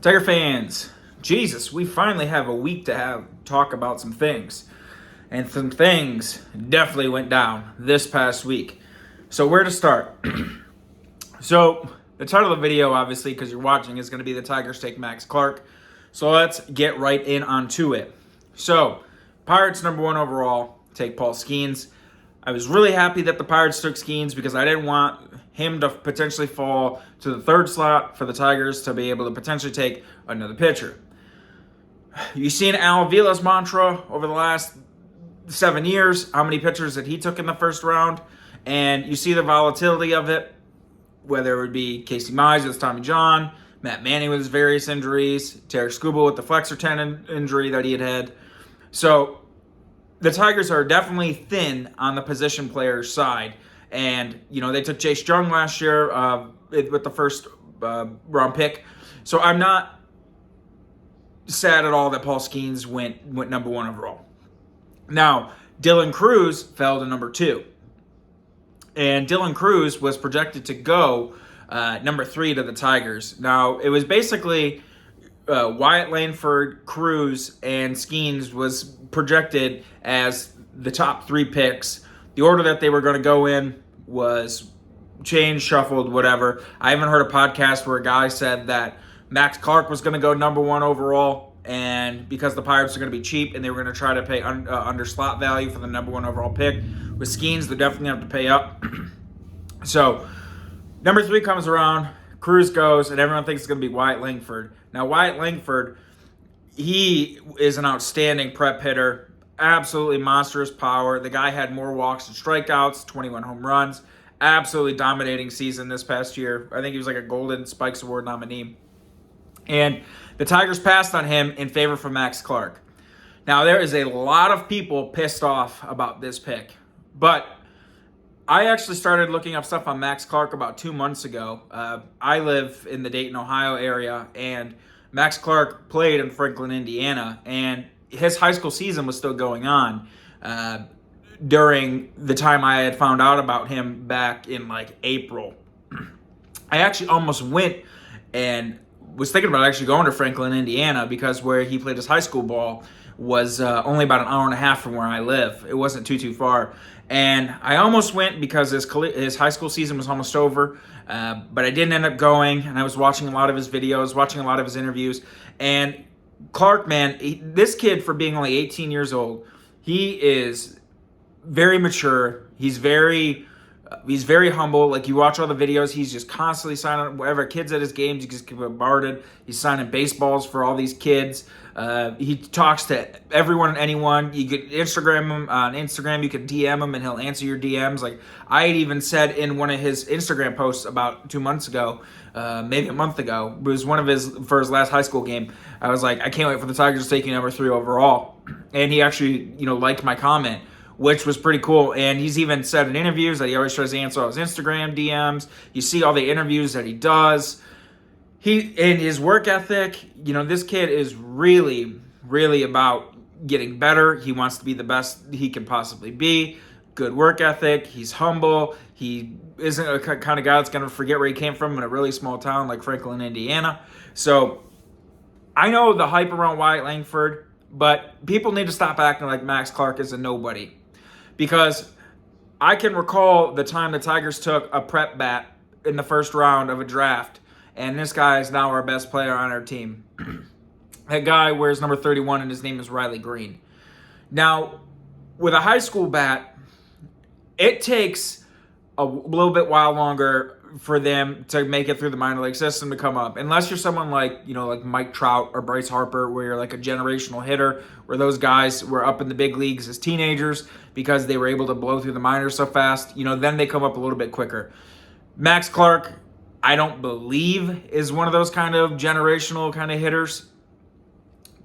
Tiger fans, Jesus, we finally have a week to talk about some things. And some things definitely went down this past week. So where to start? So the title of the video, obviously, because you're watching, is going to be the Tigers take Max Clark. So let's get right in onto it. So Pirates #1 overall take Paul Skeens. I was really happy that the Pirates took Skeens because I didn't want him to potentially fall to the third slot for the Tigers to be able to potentially take another pitcher. You've seen Al Avila's mantra over the last 7 years, how many pitchers that he took in the first round, and you see the volatility of it, whether it would be Casey Mize with Tommy John, Matt Manning with his various injuries, Terry Schoop with the flexor tendon injury that he had. So the Tigers are definitely thin on the position players side. And, they took Chase Young last year with the first round pick. So I'm not sad at all that Paul Skeens went #1 overall. Now, Dylan Cruz fell to #2. And Dylan Cruz was projected to go #3 to the Tigers. Now, it was basically Wyatt Langford, Cruz, and Skeens was projected as the top 3 picks. The order that they were going to go in was changed, shuffled, whatever. I haven't heard a podcast where a guy said that Max Clark was going to go #1 overall, and because the Pirates are going to be cheap and they were going to try to pay under slot value for the #1 overall pick. With Skeens, they definitely have to pay up. So, #3 comes around, Cruz goes, and everyone thinks it's going to be Wyatt Langford. Now, Wyatt Langford, he is an outstanding prep hitter. Absolutely monstrous power. The guy had more walks and strikeouts, 21 home runs. Absolutely dominating season this past year. I think he was like a Golden Spikes Award nominee. And the Tigers passed on him in favor for Max Clark. Now, there is a lot of people pissed off about this pick. But I actually started looking up stuff on Max Clark about 2 months ago. I live in the Dayton, Ohio area, and Max Clark played in Franklin, Indiana, and his high school season was still going on during the time I had found out about him back in April. I actually almost went and was thinking about actually going to Franklin, Indiana, because where he played his high school ball was only about an hour and a half from where I live. It wasn't too far. And I almost went because his high school season was almost over, but I didn't end up going, and I was watching a lot of his videos, watching a lot of his interviews, and Clark, man, this kid, for being only 18 years old, he is very mature. He's very humble. Like, you watch all the videos, he's just constantly signing whatever kids at his games. He just get bombarded. He's signing baseballs for all these kids. He talks to everyone and anyone. You could Instagram him on Instagram. You could DM him, and he'll answer your DMs. Like, I had even said in one of his Instagram posts about 2 months ago, maybe a month ago, it was for his last high school game. I was like, I can't wait for the Tigers to take you #3 overall. And he actually, liked my comment, which was pretty cool. And he's even said in interviews that he always tries to answer all his Instagram DMs. You see all the interviews that he does. And his work ethic, this kid is really, really about getting better. He wants to be the best he can possibly be. Good work ethic. He's humble. He isn't a kind of guy that's going to forget where he came from in a really small town like Franklin, Indiana. So I know the hype around Wyatt Langford, but people need to stop acting like Max Clark is a nobody. Because I can recall the time the Tigers took a prep bat in the first round of a draft, and this guy is now our best player on our team. That guy wears number 31, and his name is Riley Greene. Now, with a high school bat, it takes a little bit while longer for them to make it through the minor league system to come up. Unless you're someone like Mike Trout or Bryce Harper, where you're like a generational hitter, where those guys were up in the big leagues as teenagers because they were able to blow through the minors so fast, then they come up a little bit quicker. Max Clark, I don't believe, is one of those kind of generational kind of hitters,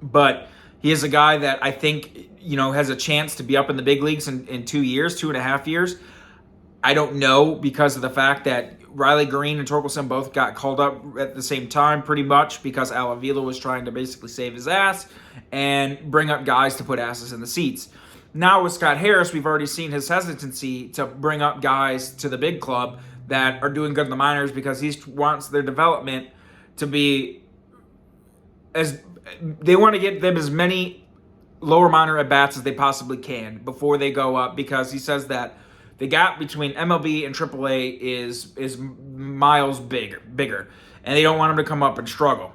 but he is a guy that I think, has a chance to be up in the big leagues in 2 years, 2.5 years. I don't know, because of the fact that Riley Greene and Torkelson both got called up at the same time, pretty much because Al Avila was trying to basically save his ass and bring up guys to put asses in the seats. Now with Scott Harris, we've already seen his hesitancy to bring up guys to the big club that are doing good in the minors because he wants their development to be as they want to get them as many lower minor at bats as they possibly can before they go up, because he says that the gap between MLB and AAA is miles bigger, and they don't want them to come up and struggle.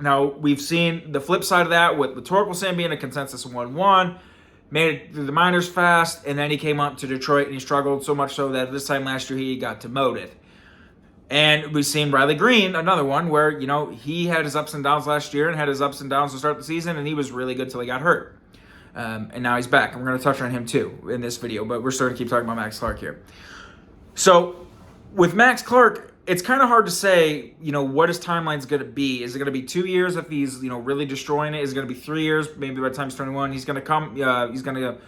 Now, we've seen the flip side of that with Torkelson being a consensus 1-1, made it through the minors fast, and then he came up to Detroit and he struggled so much so that this time last year he got demoted. And we've seen Riley Greene, another one where, he had his ups and downs last year and had his ups and downs to start the season, and he was really good till he got hurt. And now he's back. And we're going to touch on him too in this video, but we're starting to keep talking about Max Clark here. So with Max Clark, it's kind of hard to say, what his timeline's going to be. Is it going to be 2 years if he's, really destroying it? Is it going to be 3 years? Maybe by the time he's 21, he's going to come. He's going to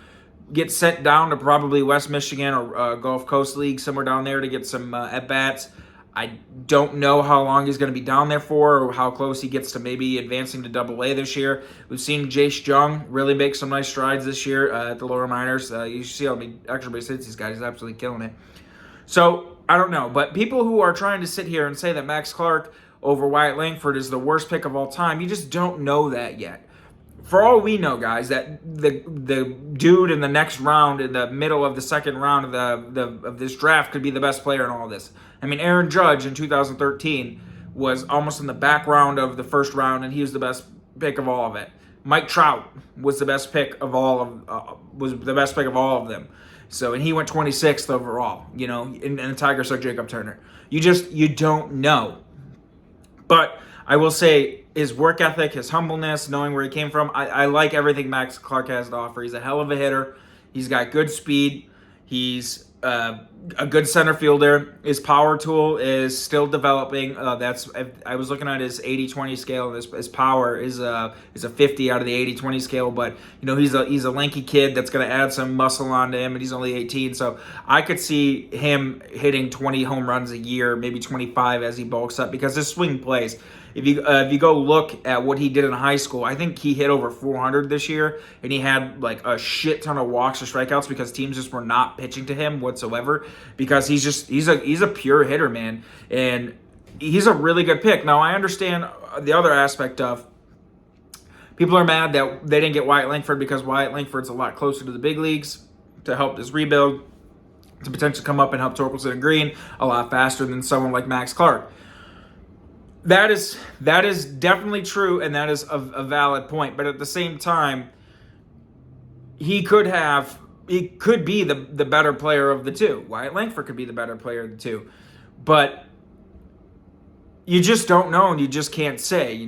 get sent down to probably West Michigan or Gulf Coast League, somewhere down there to get some at-bats. I don't know how long he's going to be down there for, or how close he gets to maybe advancing to Double-A this year. We've seen Jace Jung really make some nice strides this year at the lower minors. You see how many extra base hits he's got. He's absolutely killing it. So, I don't know. But people who are trying to sit here and say that Max Clark over Wyatt Langford is the worst pick of all time, you just don't know that yet. For all we know, guys, that the dude in the next round, in the middle of the second round of this draft, could be the best player in all of this. I mean, Aaron Judge in 2013 was almost in the background of the first round, and he was the best pick of all of it. Mike Trout was the best pick of all of them. So, and he went 26th overall. And the Tigers took Jacob Turner. You don't know. But I will say, his work ethic, his humbleness, knowing where he came from, I like everything Max Clark has to offer. He's a hell of a hitter. He's got good speed. He's a good center fielder. His power tool is still developing. I was looking at his 80-20 scale. His power is a 50 out of the 80-20 scale. But he's a lanky kid that's going to add some muscle onto him, and he's only 18. So I could see him hitting 20 home runs a year, maybe 25 as he bulks up, because his swing plays. If you go look at what he did in high school, I think he hit over 400 this year, and he had like a shit ton of walks or strikeouts because teams just were not pitching to him whatsoever, because he's a pure hitter, man, and he's a really good pick. Now, I understand the other aspect of people are mad that they didn't get Wyatt Langford, because Wyatt Langford's a lot closer to the big leagues to help this rebuild, to potentially come up and help Torkelson and Greene a lot faster than someone like Max Clark. That is definitely true, and that is a valid point. But at the same time, he could be the better player of the two. Wyatt Langford could be the better player of the two. But you just don't know, and you just can't say. You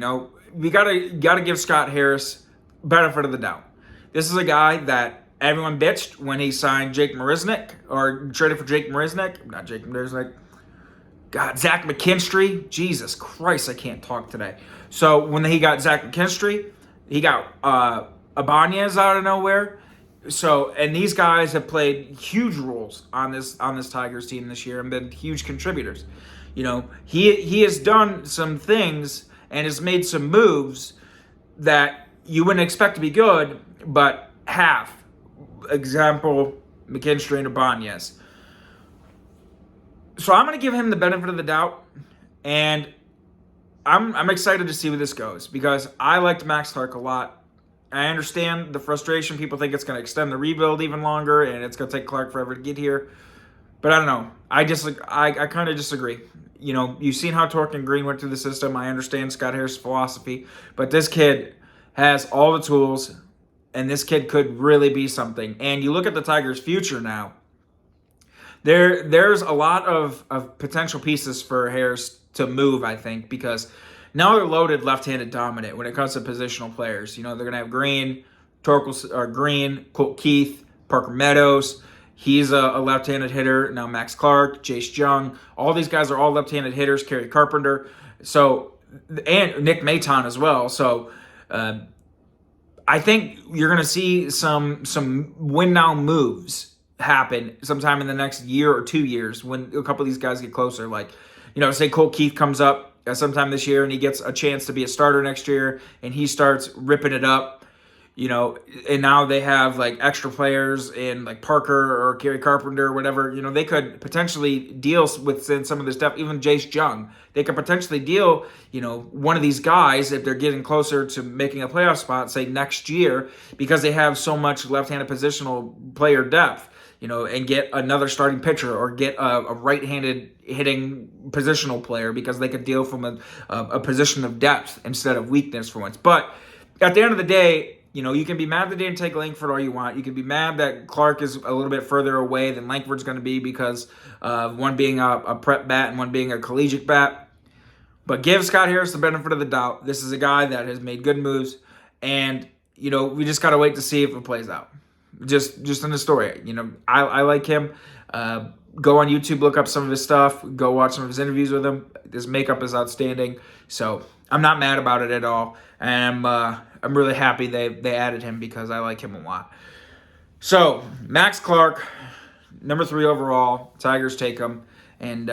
gotta give Scott Harris benefit of the doubt. This is a guy that everyone bitched when he signed Jake Marisnick, or traded for Jake Marisnick. Not Jake Marisnick. God, Zach McKinstry. Jesus Christ, I can't talk today. So when he got Zach McKinstry, he got Ibanez out of nowhere. So, and these guys have played huge roles on this Tigers team this year and been huge contributors. He has done some things and has made some moves that you wouldn't expect to be good, but have. Example, McKinstry and Ibanez. So I'm going to give him the benefit of the doubt, and I'm excited to see where this goes, because I liked Max Clark a lot. I understand the frustration. People think it's going to extend the rebuild even longer, and it's going to take Clark forever to get here. But I don't know. I kind of disagree. You've seen how Tork and Greene went through the system. I understand Scott Harris' philosophy, but this kid has all the tools, and this kid could really be something. And you look at the Tigers' future now. There's a lot of potential pieces for Harris to move, I think, because now they're loaded left-handed dominant when it comes to positional players. They're going to have Greene, Colt Keith, Parker Meadows. He's a left-handed hitter. Now Max Clark, Jace Jung. All these guys are all left-handed hitters. Kerry Carpenter. So, and Nick Maton as well. So, I think you're going to see some win-now moves happen sometime in the next year or 2 years when a couple of these guys get closer. Like, say Colt Keith comes up sometime this year and he gets a chance to be a starter next year and he starts ripping it up. you know, and now they have like extra players in like Parker or Gary Carpenter or whatever. You know, they could potentially deal with some of this stuff. Even Jace Jung, they could potentially deal, you know, one of these guys if they're getting closer to making a playoff spot, say next year, because they have so much left-handed positional player depth. You know, and get another starting pitcher or get a right-handed hitting positional player because they could deal from a position of depth instead of weakness for once. But at the end of the day, you know, you can be mad that they didn't take Langford all you want. You can be mad that Clark is a little bit further away than Langford's going to be because of one being a prep bat and one being a collegiate bat. But give Scott Harris the benefit of the doubt. This is a guy that has made good moves, and, you know, we just got to wait to see if it plays out. Just in the story. You know, I like him. Go on YouTube, look up some of his stuff. Go watch some of his interviews with him. His makeup is outstanding. So I'm not mad about it at all. And I'm really happy they added him because I like him a lot. So Max Clark, number 3 overall. Tigers take him. And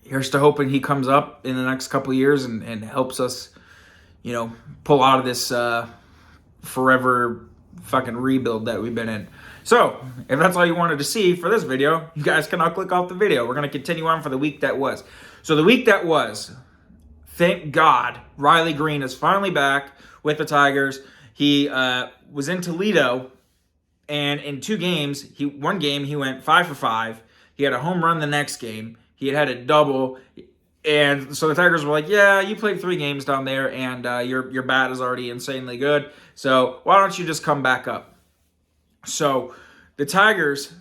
here's to hoping he comes up in the next couple of years and helps us, you know, pull out of this forever fucking rebuild that we've been in. So, if that's all you wanted to see for this video, you guys can now click off the video. We're going to continue on for the week that was. So, the week that was, thank God, Riley Greene is finally back with the Tigers. He was in Toledo, and in 2 games, one game he went 5 for 5. He had a home run the next game. He had a double. And so the Tigers were like, yeah, you played 3 games down there, and your bat is already insanely good. So why don't you just come back up? So the Tigers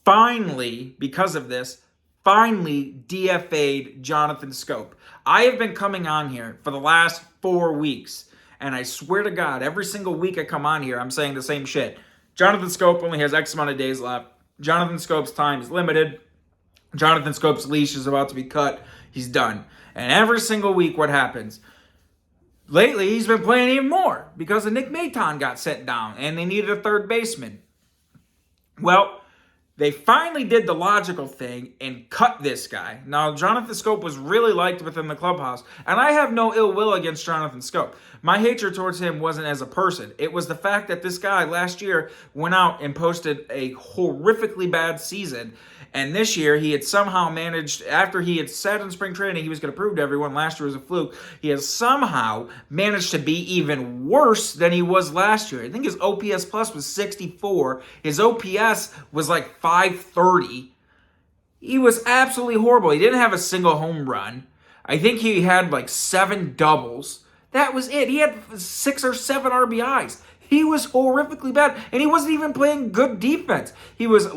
finally, because of this, DFA'd Jonathan Schoop. I have been coming on here for the last 4 weeks, and I swear to God, every single week I come on here, I'm saying the same shit. Jonathan Schoop only has X amount of days left. Jonathan Scoop's time is limited. Jonathan Scoop's leash is about to be cut. He's done. And every single week, what happens? Lately, he's been playing even more because Nick Maton got sent down, and they needed a third baseman. Well, they finally did the logical thing and cut this guy. Now, Jonathan Schoop was really liked within the clubhouse, and I have no ill will against Jonathan Schoop. My hatred towards him wasn't as a person. It was the fact that this guy last year went out and posted a horrifically bad season. And this year, he had somehow managed, after he had said in spring training he was going to prove to everyone last year was a fluke, he has somehow managed to be even worse than he was last year. I think his OPS plus was 64. His OPS was like 530. He was absolutely horrible. He didn't have a single home run. I think he had like 7 doubles. That was it. He had 6 or 7 RBIs. He was horrifically bad, and he wasn't even playing good defense. He was a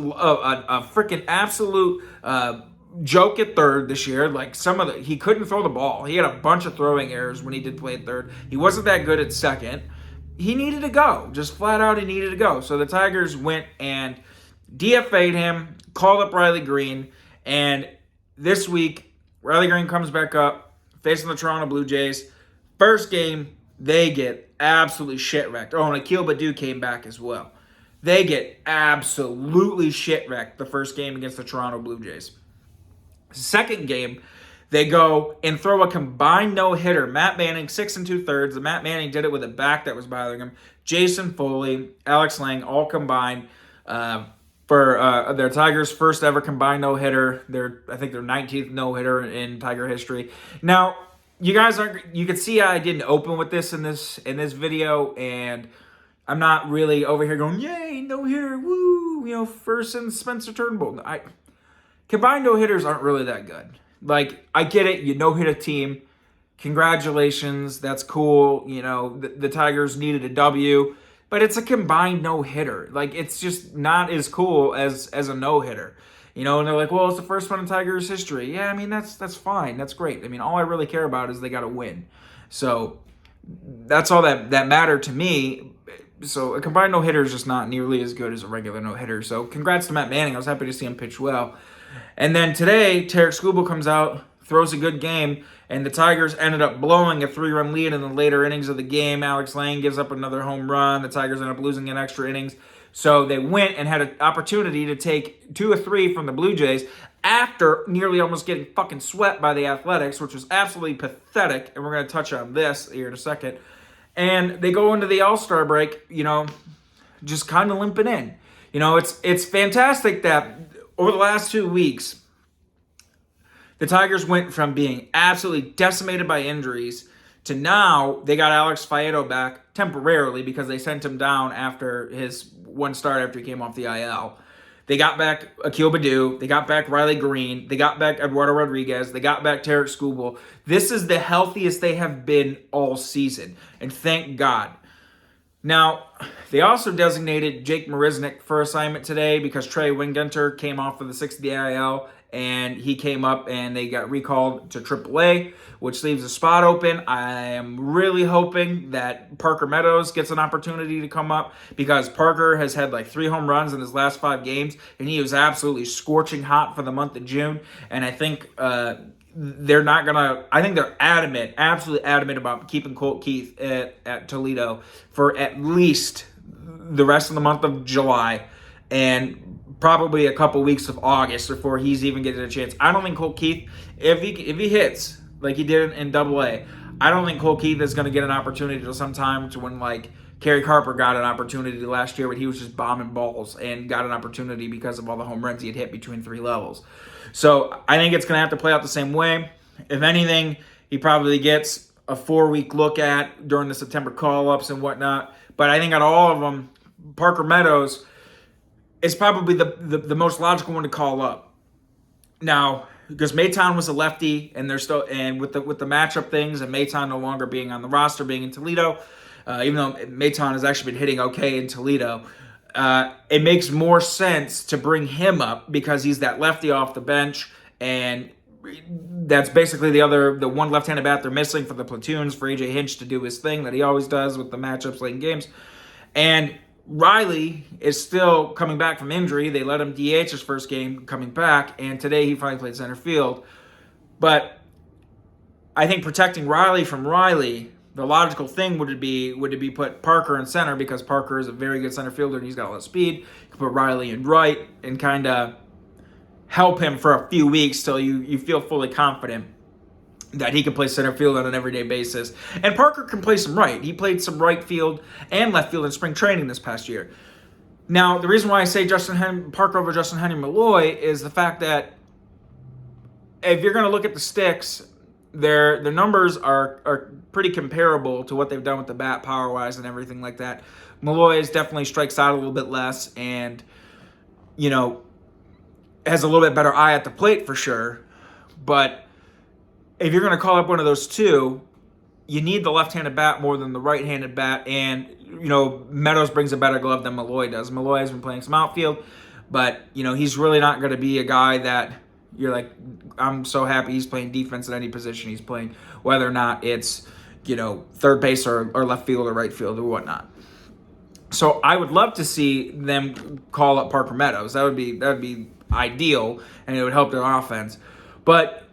freaking absolute joke at third this year. Like he couldn't throw the ball. He had a bunch of throwing errors when he did play at third. He wasn't that good at second. He needed to go. Just flat out, he needed to go. So the Tigers went and DFA'd him, called up Riley Greene, and this week, Riley Greene comes back up, facing the Toronto Blue Jays. First game, they get absolutely shit-wrecked. Oh, and Akil Baddoo came back as well. They get absolutely shit-wrecked the first game against the Toronto Blue Jays. Second game, they go and throw a combined no-hitter. Matt Manning, 6 2/3. Matt Manning did it with a back that was bothering him. Jason Foley, Alex Lang, all combined for their Tigers' first ever combined no-hitter. I think their 19th no-hitter in Tiger history. Now, you can see I didn't open with this in this video, and I'm not really over here going, yay, no-hitter, woo, you know, first and Spencer Turnbull. Combined no-hitters aren't really that good. Like, I get it, you no-hit a team, congratulations, that's cool, you know, the Tigers needed a W, but it's a combined no-hitter. Like, it's just not as cool as a no-hitter. You know, and they're like, well, it's the first one in Tigers history. Yeah, I mean, that's fine. That's great. I mean, all I really care about is they got to win. So that's all that mattered to me. So a combined no-hitter is just not nearly as good as a regular no-hitter. So congrats to Matt Manning. I was happy to see him pitch well. And then today, Tarek Skubal comes out, throws a good game, and the Tigers ended up blowing a 3-run lead in the later innings of the game. Alex Lang gives up another home run. The Tigers end up losing in extra innings. So they went and had an opportunity to take 2 or 3 from the Blue Jays after nearly almost getting fucking swept by the Athletics, which was absolutely pathetic. And we're going to touch on this here in a second. And they go into the All-Star break, just kind of limping in. It's fantastic that over the last 2 weeks, the Tigers went from being absolutely decimated by injuries to now they got Alex Faedo back temporarily because they sent him down after his one start after he came off the IL. They got back Akil Baddoo. They got back Riley Greene. They got back Eduardo Rodriguez. They got back Tarek Skubal. This is the healthiest they have been all season, and thank God. Now, they also designated Jake Marisnick for assignment today because Trey Wingenter came off of the 6th IL, and he came up and they got recalled to AAA, which leaves a spot open. I am really hoping that Parker Meadows gets an opportunity to come up because Parker has had like 3 home runs in his last 5 games, and he was absolutely scorching hot for the month of June. And I think they're not going to – I think they're adamant, absolutely adamant about keeping Colt Keith at Toledo for at least the rest of the month of July and probably a couple weeks of August before he's even getting a chance. I don't think Colt Keith, if he hits like he did in AA, I don't think Colt Keith is going to get an opportunity until sometime to when like Kerry Carper got an opportunity last year when he was just bombing balls and got an opportunity because of all the home runs he had hit between 3 levels. So I think it's going to have to play out the same way. If anything, he probably gets a 4-week look at during the September call-ups and whatnot. But I think out of all of them, Parker Meadows is probably the most logical one to call up. Now, because Maton was a lefty, and they're still with the matchup things, and Maton no longer being on the roster, being in Toledo, even though Maton has actually been hitting okay in Toledo, it makes more sense to bring him up because he's that lefty off the bench, and that's basically the one left-handed bat they're missing for the platoons for AJ Hinch to do his thing that he always does with the matchups late in games. And Riley is still coming back from injury. They let him DH his first game coming back, and today he finally played center field. But I think protecting Riley from Riley, the logical thing would be put Parker in center because Parker is a very good center fielder and he's got a lot of speed. You could put Riley in right and kind of help him for a few weeks till you feel fully confident that he can play center field on an everyday basis. And Parker can play some right. He played some right field and left field in spring training this past year. Now, the reason why I say Parker over Justin Henry Malloy is the fact that if you're going to look at the sticks, their numbers are pretty comparable to what they've done with the bat power-wise and everything like that. Malloy definitely strikes out a little bit less and, has a little bit better eye at the plate for sure. But if you're going to call up one of those two, you need the left-handed bat more than the right-handed bat. And, Meadows brings a better glove than Malloy does. Malloy has been playing some outfield, but, he's really not going to be a guy that you're like, I'm so happy he's playing defense at any position he's playing, whether or not it's, third base or left field or right field or whatnot. So I would love to see them call up Parker Meadows. That would be ideal, and it would help their offense. But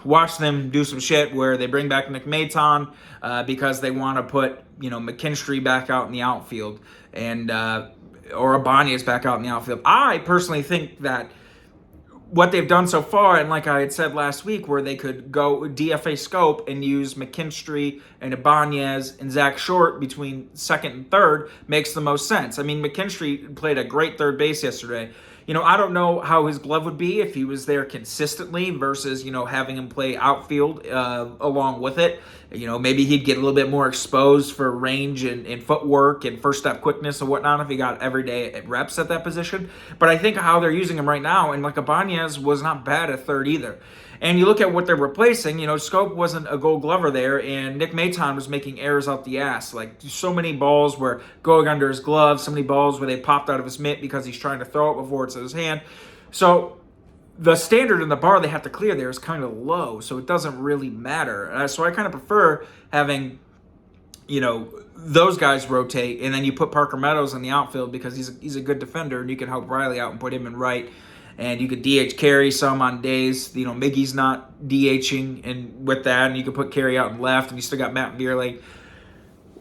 watch them do some shit where they bring back Nick Maton because they want to put McKinstry back out in the outfield and or Ibanez back out in the outfield. I personally think that what they've done so far, and like I had said last week, where they could go DFA Schoop and use McKinstry and Ibanez and Zach Short between second and third makes the most sense. I mean, McKinstry played a great third base yesterday. I don't know how his glove would be if he was there consistently versus, having him play outfield along with it. Maybe he'd get a little bit more exposed for range and footwork and first step quickness and whatnot if he got everyday reps at that position. But I think how they're using him right now, and like Ibanez was not bad at third either. And you look at what they're replacing, Schoop wasn't a gold glover there, and Nick Maton was making errors out the ass. Like, so many balls were going under his glove, so many balls where they popped out of his mitt because he's trying to throw it before it's in his hand. So the standard and the bar they have to clear there is kind of low, so it doesn't really matter. So I kind of prefer having, those guys rotate, and then you put Parker Meadows in the outfield because he's a good defender, and you can help Riley out and put him in right. And you could DH Carey some on days, Miggy's not DHing, and with that, and you could put Carey out in left, and you still got Matt Vierling.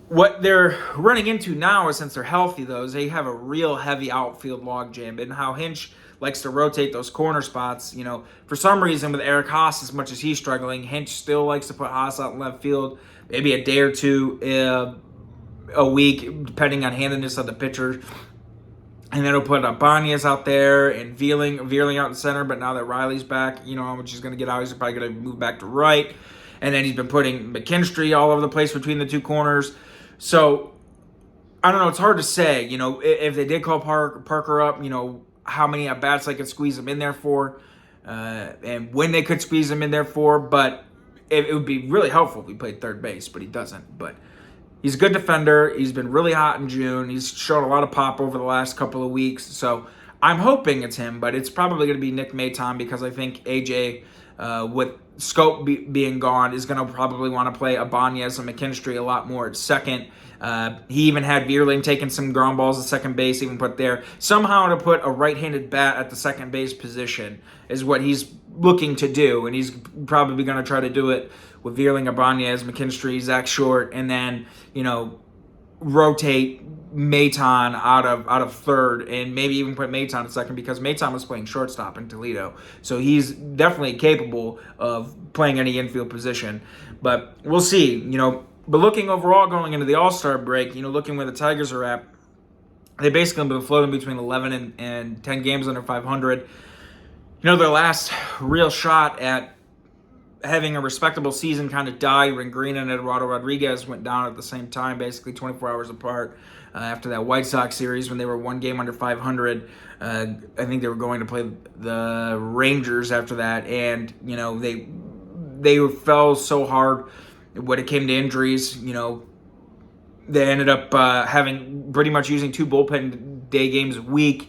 What they're running into now is, since they're healthy, though, is they have a real heavy outfield logjam, and how Hinch likes to rotate those corner spots. For some reason, with Eric Haas, as much as he's struggling, Hinch still likes to put Haas out in left field, maybe a day or two a week, depending on handedness of the pitcher. And then he'll put Ibanez out there and Veerling out in center. But now that Riley's back, how much he's going to get out. He's probably going to move back to right. And then he's been putting McKinstry all over the place between the two corners. So, I don't know. It's hard to say, if they did call Parker up, how many at-bats they could squeeze him in there for. And when they could squeeze him in there for. But it would be really helpful if he played third base. But he doesn't. But he's a good defender. He's been really hot in June. He's shown a lot of pop over the last couple of weeks. So I'm hoping it's him, but it's probably going to be Nick Maton because I think AJ, with Schoop being gone, is going to probably want to play Ibanez and McKinstry a lot more at second. He even had Veerling taking some ground balls at second base, even put there. Somehow to put a right-handed bat at the second base position is what he's looking to do, and he's probably going to try to do it with Veerling, Ibanez, McKinstry, Zach Short, and then, rotate Maton out of third and maybe even put Maton at second because Maton was playing shortstop in Toledo. So he's definitely capable of playing any infield position. But we'll see, But looking overall going into the All-Star break, looking where the Tigers are at, they basically have been floating between 11 and 10 games under 500. Their last real shot at having a respectable season kind of died when Greene and Eduardo Rodriguez went down at the same time, basically 24 hours apart after that White Sox series when they were one game under 500. I think they were going to play the Rangers after that, and they fell so hard when it came to injuries. They ended up having pretty much using 2 bullpen day games a week.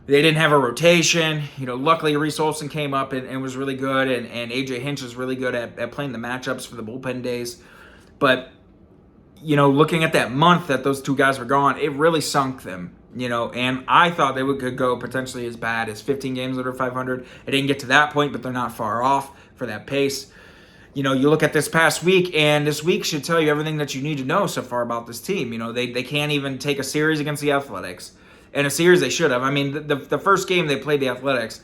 They didn't have a rotation. Luckily Reese Olson came up and was really good, and AJ Hinch is really good at playing the matchups for the bullpen days. But, looking at that month that those 2 guys were gone, it really sunk them, and I thought they could go potentially as bad as 15 games under 500. It didn't get to that point, but they're not far off for that pace. You look at this past week, and this week should tell you everything that you need to know so far about this team. They can't even take a series against the Athletics. In a series they should have. I mean, the first game they played the Athletics,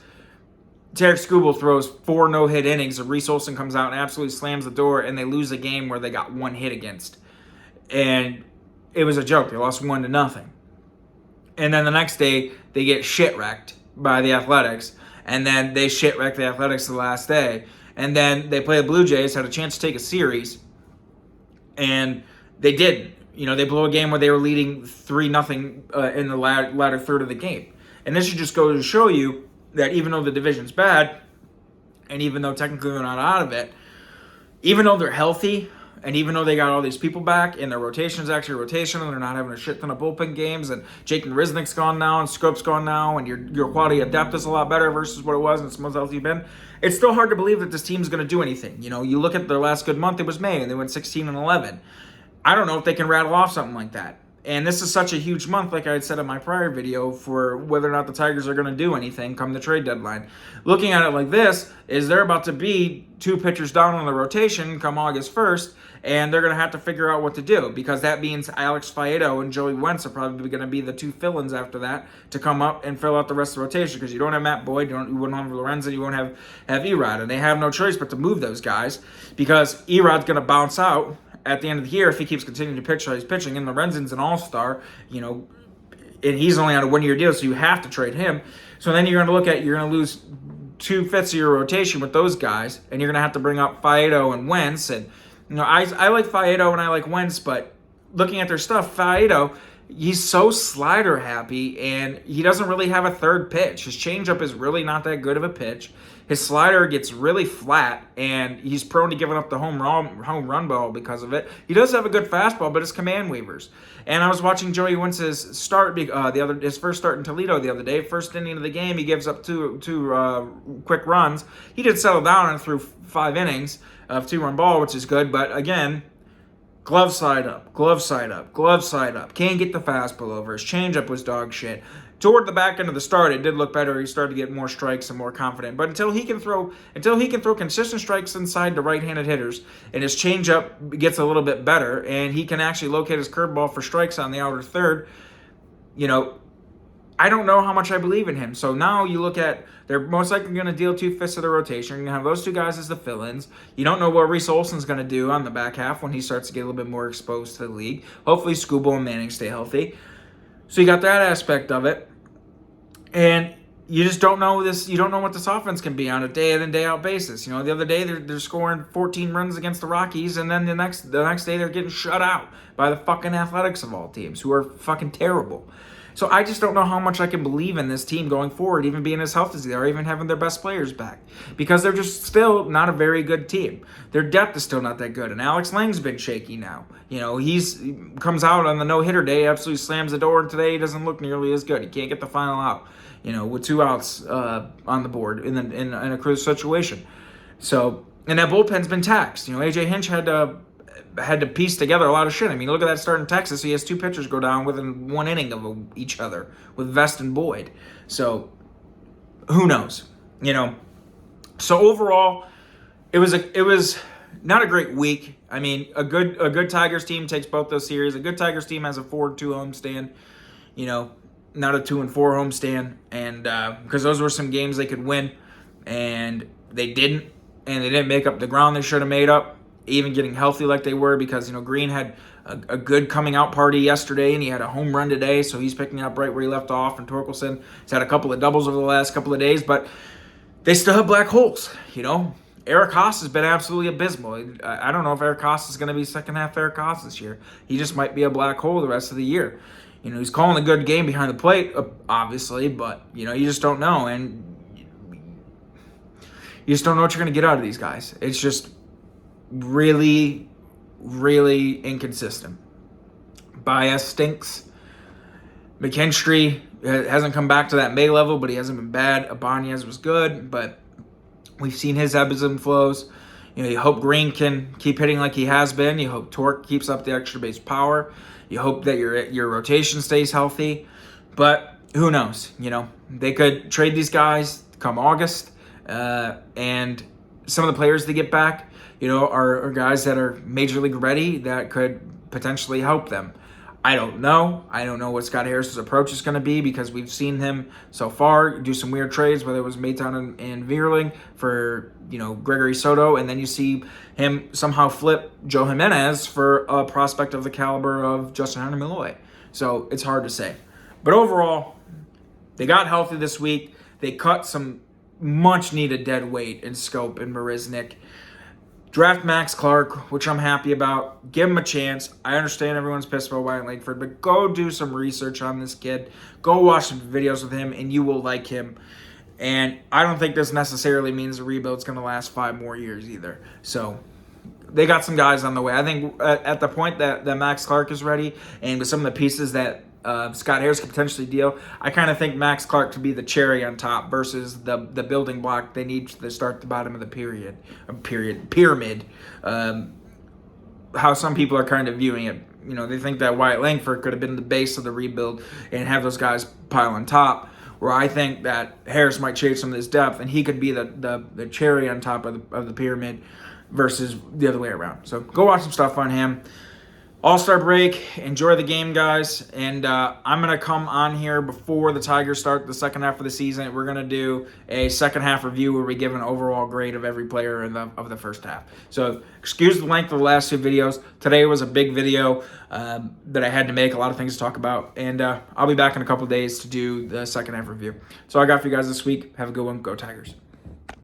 Tarek Skubal throws 4 no-hit innings, and Reese Olson comes out and absolutely slams the door, and they lose a game where they got 1 hit against. And it was a joke. They lost 1-0. And then the next day, they get shit-wrecked by the Athletics, and then they shit-wrecked the Athletics the last day. And then they play the Blue Jays, had a chance to take a series, and they didn't. They blew a game where they were leading 3-0 in the latter third of the game. And this should just go to show you that even though the division's bad, and even though technically they're not out of it, even though they're healthy, and even though they got all these people back, and their rotation's actually rotational, they're not having a shit ton of bullpen games, and Jake Riznick's gone now, and Scope's gone now, and your quality of depth is a lot better versus what it was and some else you've been. It's still hard to believe that this team's going to do anything. You look at their last good month, it was May, and they went 16-11. I don't know if they can rattle off something like that. And this is such a huge month, like I had said in my prior video, for whether or not the Tigers are going to do anything come the trade deadline. Looking at it like this, is they're about to be 2 pitchers down on the rotation come August 1st, and they're going to have to figure out what to do, because that means Alex Faedo and Joey Wentz are probably going to be the 2 fill-ins after that to come up and fill out the rest of the rotation, because you don't have Matt Boyd, you wouldn't have Lorenzen, you won't have Erod, and they have no choice but to move those guys, because Erod's going to bounce out at the end of the year if he keeps continuing to pitch how he's pitching, and Lorenzen's an all-star, and he's only on a 1-year deal, so you have to trade him. So then you're going to lose 2/5 of your rotation with those guys, and you're going to have to bring up Faedo and Wentz, and I like Faedo and I like Wentz, but looking at their stuff, Faedo, he's so slider happy, and he doesn't really have a third pitch. His changeup is really not that good of a pitch. His slider gets really flat, and he's prone to giving up the home run ball because of it. He does have a good fastball, but his command wavers. And I was watching Joey Wentz's start, his first start in Toledo the other day. First inning of the game, he gives up two quick runs. He did settle down and threw 5 innings of 2-run ball, which is good. But again, glove side up, glove side up, glove side up. Can't get the fastball over. His changeup was dog shit. Toward the back end of the start, it did look better. He started to get more strikes and more confident. But until he can throw consistent strikes inside the right-handed hitters, and his changeup gets a little bit better, and he can actually locate his curveball for strikes on the outer third, I don't know how much I believe in him. So now you look at, they're most likely going to deal 2/5 of the rotation. You're going to have those two guys as the fill-ins. You don't know what Reese Olson's going to do on the back half when he starts to get a little bit more exposed to the league. Hopefully Scooble and Manning stay healthy. So you got that aspect of it. And you just don't know this. You don't know what this offense can be on a day in and day out basis. The other day they're scoring 14 runs against the Rockies, and then the next day they're getting shut out by the fucking Athletics of all teams, who are fucking terrible. So I just don't know how much I can believe in this team going forward, even being as healthy as they are, even having their best players back, because they're just still not a very good team. Their depth is still not that good, and Alex Lang's been shaky now. He comes out on the no-hitter day, absolutely slams the door, and today he doesn't look nearly as good. He can't get the final out. With 2 outs on the board in a crucial situation. So, and that bullpen's been taxed. AJ Hinch had to piece together a lot of shit. I mean, look at that start in Texas. He has 2 pitchers go down within 1 inning of each other with Vest and Boyd. So, who knows? So overall, it was not a great week. I mean, a good Tigers team takes both those series. A good Tigers team has a 4-2 homestand. Not a 2-4 homestand, and because those were some games they could win, and they didn't, and they didn't make up the ground they should have made up, even getting healthy like they were, because Greene had a good coming out party yesterday, and he had a home run today, so he's picking up right where he left off, and Torkelson has had a couple of doubles over the last couple of days, but they still have black holes. Eric Haas has been absolutely abysmal. I don't know if Eric Haas is going to be second half Eric Haas this year. He just might be a black hole the rest of the year. He's calling a good game behind the plate, obviously, but, you just don't know. And you just don't know what you're going to get out of these guys. It's just really, really inconsistent. Baez stinks. McKinstry hasn't come back to that May level, but he hasn't been bad. Ibanez was good, but we've seen his ebbs and flows. You hope Greene can keep hitting like he has been. You hope Torque keeps up the extra base power. You hope that your rotation stays healthy. But who knows? They could trade these guys come August. And some of the players they get back, are guys that are major league ready that could potentially help them. I don't know. I don't know what Scott Harris's approach is going to be, because we've seen him so far do some weird trades, whether it was Maytown and Vierling for, Gregory Soto, and then you see him somehow flip Joe Jimenez for a prospect of the caliber of Justin Hunter Malloy. So it's hard to say. But overall, they got healthy this week. They cut some much-needed dead weight in Schoop and Marisnick. Draft Max Clark, which I'm happy about. Give him a chance. I understand everyone's pissed about Wyatt Langford, but go do some research on this kid. Go watch some videos with him, and you will like him. And I don't think this necessarily means the rebuild's going to last 5 more years either. So they got some guys on the way. I think at the point that Max Clark is ready, and with some of the pieces that Scott Harris could potentially deal, I kind of think Max Clark to be the cherry on top versus the building block they need to start the bottom of the pyramid. How some people are kind of viewing it. They think that Wyatt Langford could have been the base of the rebuild and have those guys pile on top, where I think that Harris might change some of his depth and he could be the cherry on top of the pyramid versus the other way around. So go watch some stuff on him. All-Star break. Enjoy the game, guys. And I'm going to come on here before the Tigers start the second half of the season. We're going to do a second half review where we give an overall grade of every player of the first half. So excuse the length of the last 2 videos. Today was a big video that I had to make. A lot of things to talk about. And I'll be back in a couple of days to do the second half review. So I got for you guys this week. Have a good one. Go Tigers.